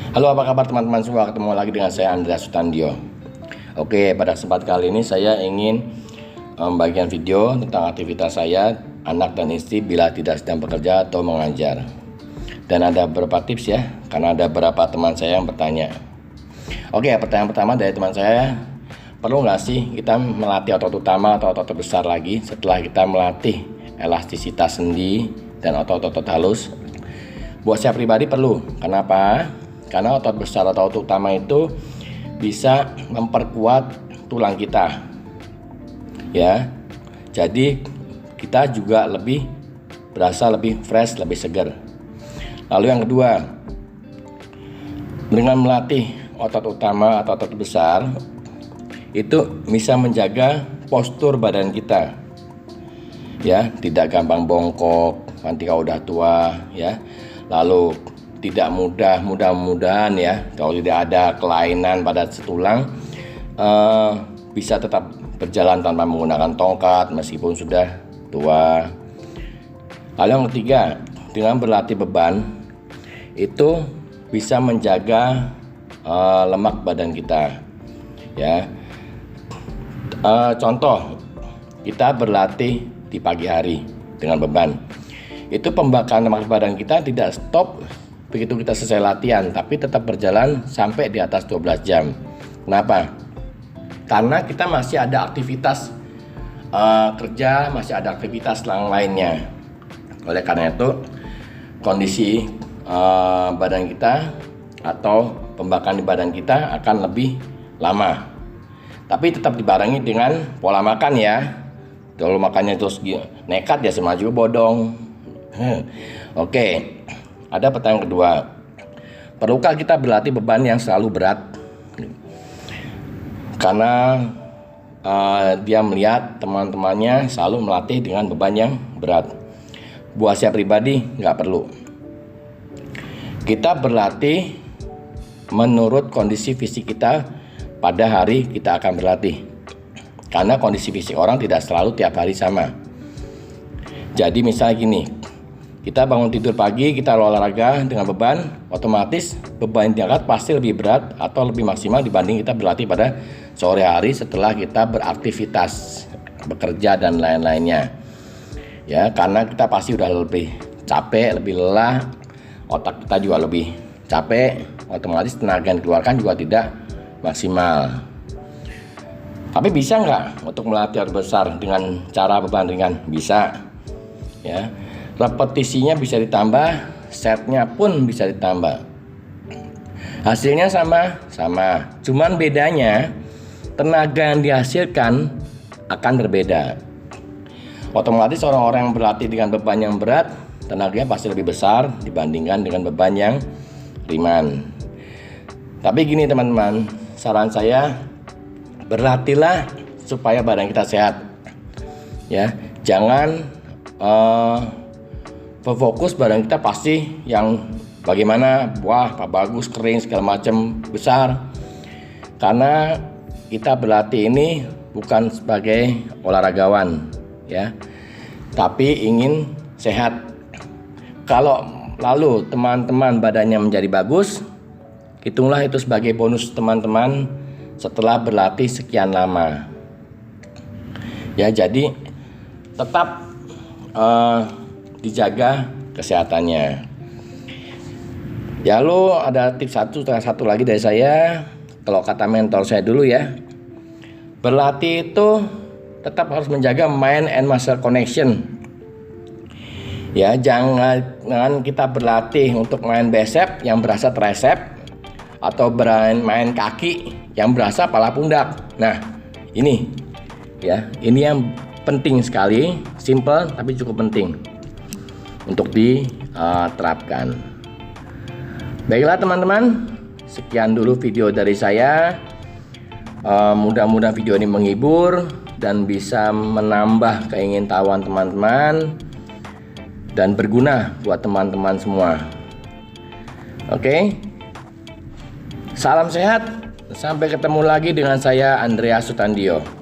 Halo, apa kabar teman-teman semua? Ketemu lagi dengan saya Andreas Sutandio. Oke, pada kesempatan kali ini saya ingin membagikan video tentang aktivitas saya, anak dan istri bila tidak sedang bekerja atau mengajar. Dan ada beberapa tips ya, karena ada beberapa teman saya yang bertanya. Oke, pertanyaan pertama dari teman saya, perlu nggak sih kita melatih otot utama atau otot besar lagi setelah kita melatih elastisitas sendi dan otot-otot halus? Buat saya pribadi perlu. Kenapa? Karena otot besar atau otot utama itu bisa memperkuat tulang kita, ya. Jadi kita juga berasa lebih fresh, lebih segar. Lalu yang kedua, dengan melatih otot utama atau otot besar itu bisa menjaga postur badan kita, ya, tidak gampang bongkok nanti kalau udah tua, ya. Lalu tidak mudah-mudahan ya, kalau tidak ada kelainan pada tulang, bisa tetap berjalan tanpa menggunakan tongkat meskipun sudah tua. Lalu yang ketiga, dengan berlatih beban itu bisa menjaga lemak badan kita, ya. Contoh, kita berlatih di pagi hari dengan beban, itu pembakaran lemak badan kita tidak stop begitu kita selesai latihan, tapi tetap berjalan sampai di atas 12 jam. Kenapa? Karena kita masih ada aktivitas kerja, masih ada aktivitas lainnya. Oleh karena itu, kondisi badan kita atau pembakaran di badan kita akan lebih lama. Tapi tetap dibarengi dengan pola makan ya. Kalau makannya terus nekat ya sama juga bodong. Oke. Ada pertanyaan kedua, perlukah kita berlatih beban yang selalu berat? Karena dia melihat teman-temannya selalu melatih dengan beban yang berat. Buat saya pribadi nggak perlu. Kita berlatih menurut kondisi fisik kita pada hari kita akan berlatih. Karena kondisi fisik orang tidak selalu tiap hari sama. Jadi misalnya gini, kita bangun tidur pagi, kita olahraga dengan beban, otomatis beban yang diangkat pasti lebih berat atau lebih maksimal dibanding kita berlatih pada sore hari setelah kita beraktivitas, bekerja dan lain-lainnya. Ya, karena kita pasti udah lebih capek, lebih lelah, otak kita juga lebih capek, otomatis tenaga yang dikeluarkan juga tidak maksimal. Tapi bisa nggak untuk melatih otot besar dengan cara beban ringan? Bisa, ya. Repetisinya bisa ditambah, setnya pun bisa ditambah. Hasilnya sama. Cuman bedanya tenaga yang dihasilkan akan berbeda. Otomatis orang-orang yang berlatih dengan beban yang berat, tenaganya pasti lebih besar dibandingkan dengan beban yang ringan. Tapi gini teman-teman, saran saya berlatihlah supaya badan kita sehat. Ya, jangan fokus badan kita pasti yang bagaimana, wah apa bagus, kering segala macam besar. Karena kita berlatih ini bukan sebagai olahragawan ya, tapi ingin sehat. Kalau lalu teman-teman badannya menjadi bagus, hitunglah itu sebagai bonus teman-teman setelah berlatih sekian lama. Ya, jadi tetap dijaga kesehatannya. Ya, lo ada tips satu lagi dari saya. Kalau kata mentor saya dulu ya, berlatih itu tetap harus menjaga mind and muscle connection. Ya, jangan kita berlatih untuk main bicep yang berasa tricep atau main kaki yang berasa pala pundak. Nah, ini ya, ini yang penting sekali, simple tapi cukup penting untuk diterapkan. Baiklah teman-teman, sekian dulu video dari saya. Mudah-mudahan video ini menghibur dan bisa menambah keingintahuan teman-teman dan berguna buat teman-teman semua. Oke, salam sehat, sampai ketemu lagi dengan saya Andreas Sutandio.